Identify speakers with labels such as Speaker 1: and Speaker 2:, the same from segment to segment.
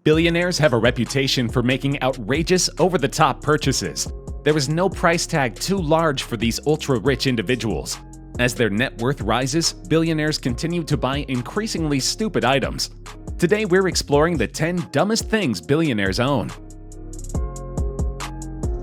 Speaker 1: Billionaires have a reputation for making outrageous, over-the-top purchases. There is no price tag too large for these ultra-rich individuals. As their net worth rises, billionaires continue to buy increasingly stupid items. Today we're exploring the 10 dumbest things billionaires own.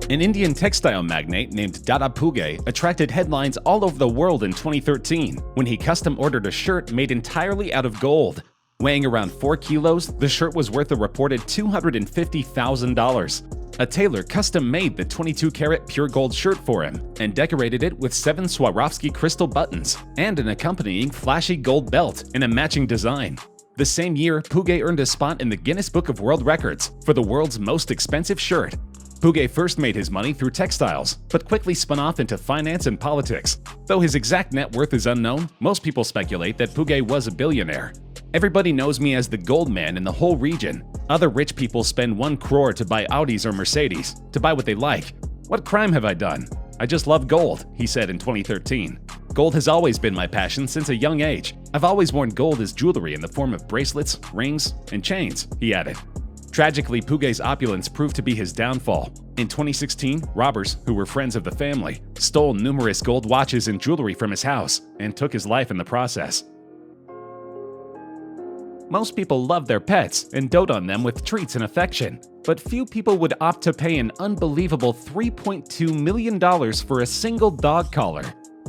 Speaker 1: An Indian textile magnate named Dada Puge attracted headlines all over the world in 2013 when he custom-ordered a shirt made entirely out of gold. Weighing around 4 kilos, the shirt was worth a reported $250,000. A tailor custom-made the 22-karat pure gold shirt for him and decorated it with 7 Swarovski crystal buttons and an accompanying flashy gold belt in a matching design. The same year, Puge earned a spot in the Guinness Book of World Records for the world's most expensive shirt. Puge first made his money through textiles, but quickly spun off into finance and politics. Though his exact net worth is unknown, most people speculate that Puge was a billionaire. Everybody knows me as the gold man in the whole region. Other rich people spend 1 crore to buy Audis or Mercedes, to buy what they like. What crime have I done? I just love gold, he said in 2013. Gold has always been my passion since a young age. I've always worn gold as jewelry in the form of bracelets, rings, and chains, he added. Tragically, Puge's opulence proved to be his downfall. In 2016, robbers, who were friends of the family, stole numerous gold watches and jewelry from his house and took his life in the process. Most people love their pets and dote on them with treats and affection, but few people would opt to pay an unbelievable $3.2 million for a single dog collar.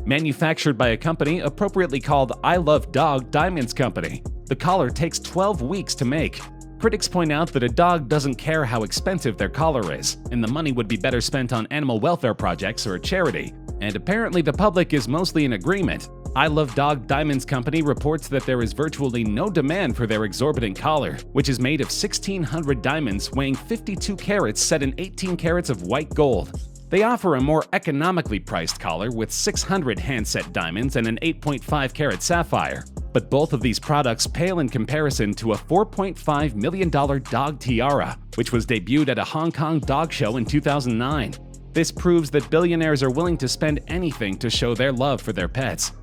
Speaker 1: Manufactured by a company appropriately called I Love Dog Diamonds Company, the collar takes 12 weeks to make. Critics point out that a dog doesn't care how expensive their collar is, and the money would be better spent on animal welfare projects or a charity. And apparently the public is mostly in agreement. I Love Dog Diamonds Company reports that there is virtually no demand for their exorbitant collar, which is made of 1,600 diamonds weighing 52 carats set in 18 carats of white gold. They offer a more economically priced collar with 600 hand-set diamonds and an 8.5 carat sapphire. But both of these products pale in comparison to a $4.5 million dog tiara, which was debuted at a Hong Kong dog show in 2009. This proves that billionaires are willing to spend anything to show their love for their pets.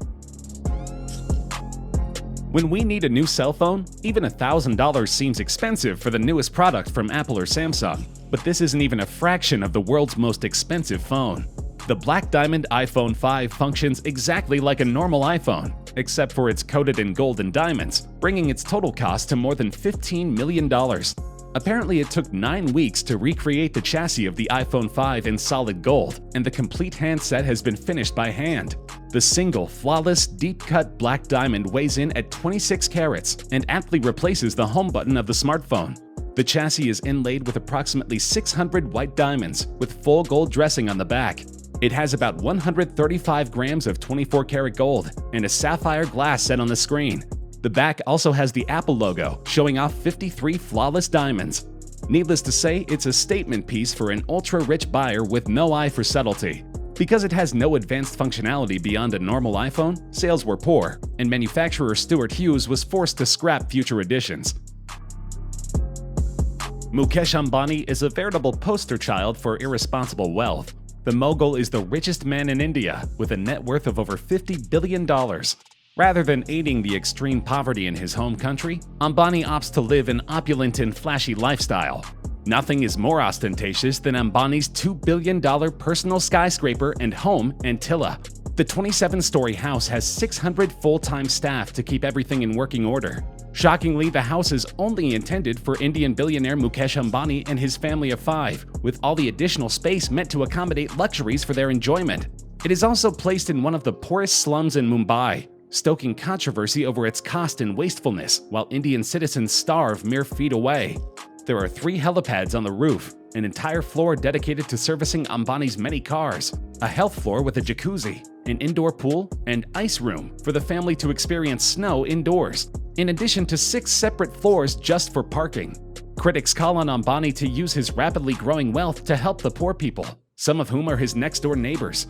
Speaker 1: When we need a new cell phone, even $1,000 seems expensive for the newest product from Apple or Samsung. But this isn't even a fraction of the world's most expensive phone. The Black Diamond iPhone 5 functions exactly like a normal iPhone, except for it's coated in gold and diamonds, bringing its total cost to more than $15 million. Apparently, it took 9 weeks to recreate the chassis of the iPhone 5 in solid gold, and the complete handset has been finished by hand. The single, flawless, deep-cut black diamond weighs in at 26 carats and aptly replaces the home button of the smartphone. The chassis is inlaid with approximately 600 white diamonds, with full gold dressing on the back. It has about 135 grams of 24-karat gold and a sapphire glass set on the screen. The back also has the Apple logo, showing off 53 flawless diamonds. Needless to say, it's a statement piece for an ultra-rich buyer with no eye for subtlety. Because it has no advanced functionality beyond a normal iPhone, sales were poor, and manufacturer Stuart Hughes was forced to scrap future editions. Mukesh Ambani is a veritable poster child for irresponsible wealth. The mogul is the richest man in India, with a net worth of over $50 billion. Rather than aiding the extreme poverty in his home country, Ambani opts to live an opulent and flashy lifestyle. Nothing is more ostentatious than Ambani's $2 billion personal skyscraper and home, Antilla. The 27-story house has 600 full-time staff to keep everything in working order. Shockingly, the house is only intended for Indian billionaire Mukesh Ambani and his family of 5, with all the additional space meant to accommodate luxuries for their enjoyment. It is also placed in one of the poorest slums in Mumbai, stoking controversy over its cost and wastefulness, while Indian citizens starve mere feet away. There are 3 helipads on the roof, an entire floor dedicated to servicing Ambani's many cars, a health floor with a jacuzzi, an indoor pool, and ice room for the family to experience snow indoors, in addition to 6 separate floors just for parking. Critics call on Ambani to use his rapidly growing wealth to help the poor people, some of whom are his next-door neighbors.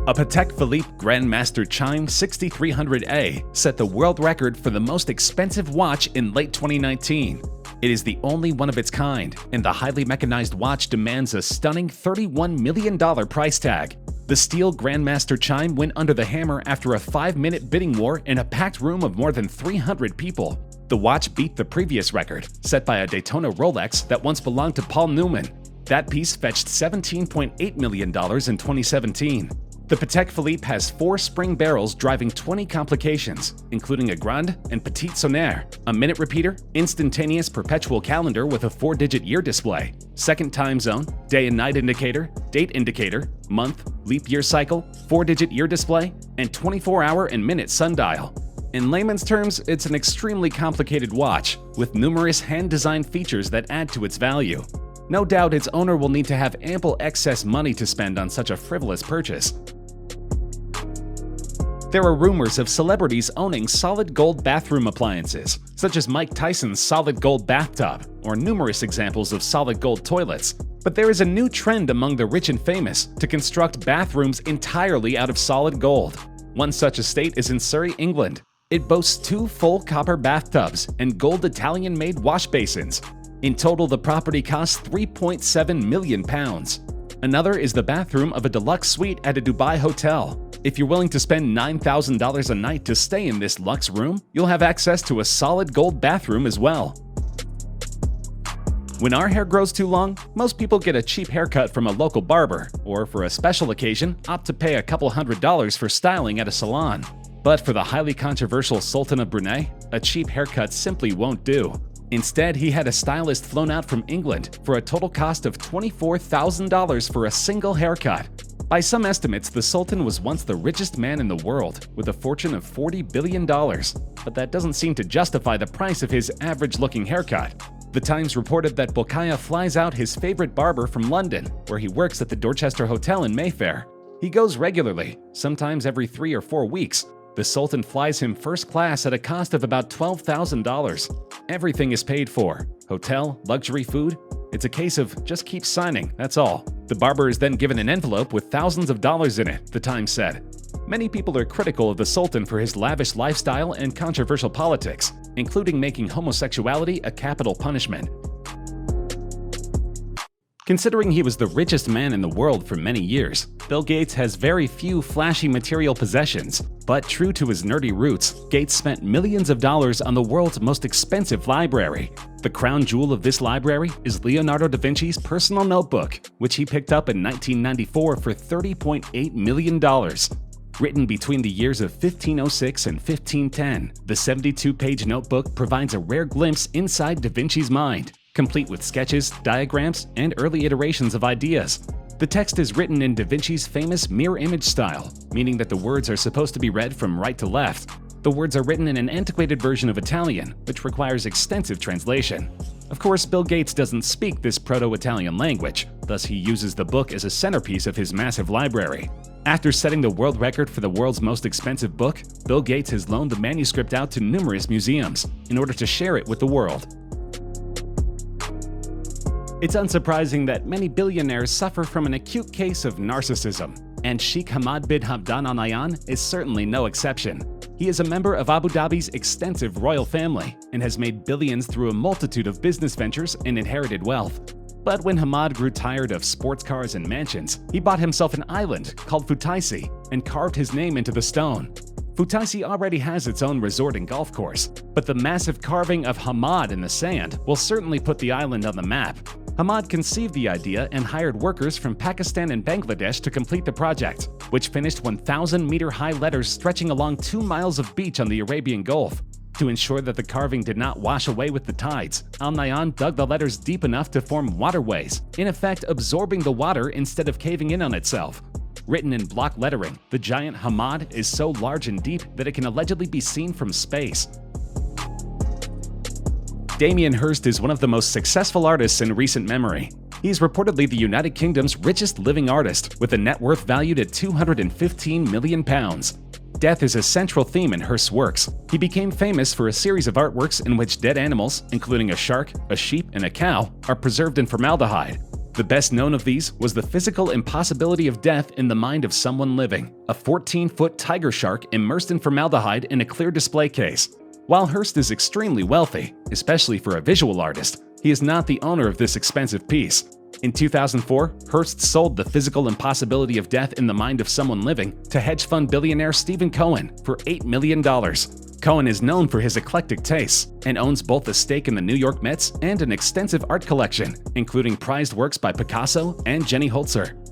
Speaker 1: A Patek Philippe Grandmaster Chime 6300A set the world record for the most expensive watch in late 2019. It is the only one of its kind, and the highly mechanized watch demands a stunning $31 million price tag. The steel Grandmaster Chime went under the hammer after a 5-minute bidding war in a packed room of more than 300 people. The watch beat the previous record, set by a Daytona Rolex that once belonged to Paul Newman. That piece fetched $17.8 million in 2017. The Patek Philippe has 4 spring barrels driving 20 complications, including a Grande and Petite Sonnerie, a minute repeater, instantaneous perpetual calendar with a 4-digit year display, second time zone, day and night indicator, date indicator, month, leap year cycle, 4-digit year display, and 24-hour and minute sundial. In layman's terms, it's an extremely complicated watch, with numerous hand-designed features that add to its value. No doubt its owner will need to have ample excess money to spend on such a frivolous purchase. There are rumors of celebrities owning solid gold bathroom appliances, such as Mike Tyson's solid gold bathtub, or numerous examples of solid gold toilets. But there is a new trend among the rich and famous to construct bathrooms entirely out of solid gold. One such estate is in Surrey, England. It boasts 2 full copper bathtubs and gold Italian-made wash basins. In total, the property costs £3.7 million. Another is the bathroom of a deluxe suite at a Dubai hotel. If you're willing to spend $9,000 a night to stay in this luxe room, you'll have access to a solid gold bathroom as well. When our hair grows too long, most people get a cheap haircut from a local barber, or for a special occasion, opt to pay a couple $100s for styling at a salon. But for the highly controversial Sultan of Brunei, a cheap haircut simply won't do. Instead, he had a stylist flown out from England for a total cost of $24,000 for a single haircut. By some estimates, the Sultan was once the richest man in the world, with a fortune of $40 billion. But that doesn't seem to justify the price of his average-looking haircut. The Times reported that Bokaya flies out his favorite barber from London, where he works at the Dorchester Hotel in Mayfair. He goes regularly, sometimes every 3 or 4 weeks. The Sultan flies him first class at a cost of about $12,000. Everything is paid for: hotel, luxury food. It's a case of just keep signing, that's all. The barber is then given an envelope with thousands of dollars in it, the Times said. Many people are critical of the Sultan for his lavish lifestyle and controversial politics, including making homosexuality a capital punishment. Considering he was the richest man in the world for many years, Bill Gates has very few flashy material possessions. But true to his nerdy roots, Gates spent millions of dollars on the world's most expensive library. The crown jewel of this library is Leonardo da Vinci's personal notebook, which he picked up in 1994 for $30.8 million. Written between the years of 1506 and 1510, the 72-page notebook provides a rare glimpse inside da Vinci's mind, complete with sketches, diagrams, and early iterations of ideas. The text is written in da Vinci's famous mirror image style, meaning that the words are supposed to be read from right to left. The words are written in an antiquated version of Italian, which requires extensive translation. Of course, Bill Gates doesn't speak this Proto-Italian language, thus he uses the book as a centerpiece of his massive library. After setting the world record for the world's most expensive book, Bill Gates has loaned the manuscript out to numerous museums in order to share it with the world. It's unsurprising that many billionaires suffer from an acute case of narcissism, and Sheikh Hamad bin Hamdan Al Nahyan is certainly no exception. He is a member of Abu Dhabi's extensive royal family and has made billions through a multitude of business ventures and inherited wealth. But when Hamad grew tired of sports cars and mansions, he bought himself an island called Futaisi and carved his name into the stone. Futaisi already has its own resort and golf course, but the massive carving of Hamad in the sand will certainly put the island on the map. Hamad conceived the idea and hired workers from Pakistan and Bangladesh to complete the project, which finished 1,000-meter-high letters stretching along 2 miles of beach on the Arabian Gulf. To ensure that the carving did not wash away with the tides, Al Nahyan dug the letters deep enough to form waterways, in effect absorbing the water instead of caving in on itself. Written in block lettering, the giant Hamad is so large and deep that it can allegedly be seen from space. Damien Hirst is one of the most successful artists in recent memory. He's reportedly the United Kingdom's richest living artist, with a net worth valued at £215 million. Death is a central theme in Hirst's works. He became famous for a series of artworks in which dead animals, including a shark, a sheep, and a cow, are preserved in formaldehyde. The best known of these was the physical impossibility of death in the mind of someone living, a 14-foot tiger shark immersed in formaldehyde in a clear display case. While Hirst is extremely wealthy, especially for a visual artist, he is not the owner of this expensive piece. In 2004, Hirst sold the physical impossibility of death in the mind of someone living to hedge fund billionaire Stephen Cohen for $8 million. Cohen is known for his eclectic tastes and owns both a stake in the New York Mets and an extensive art collection, including prized works by Picasso and Jenny Holzer.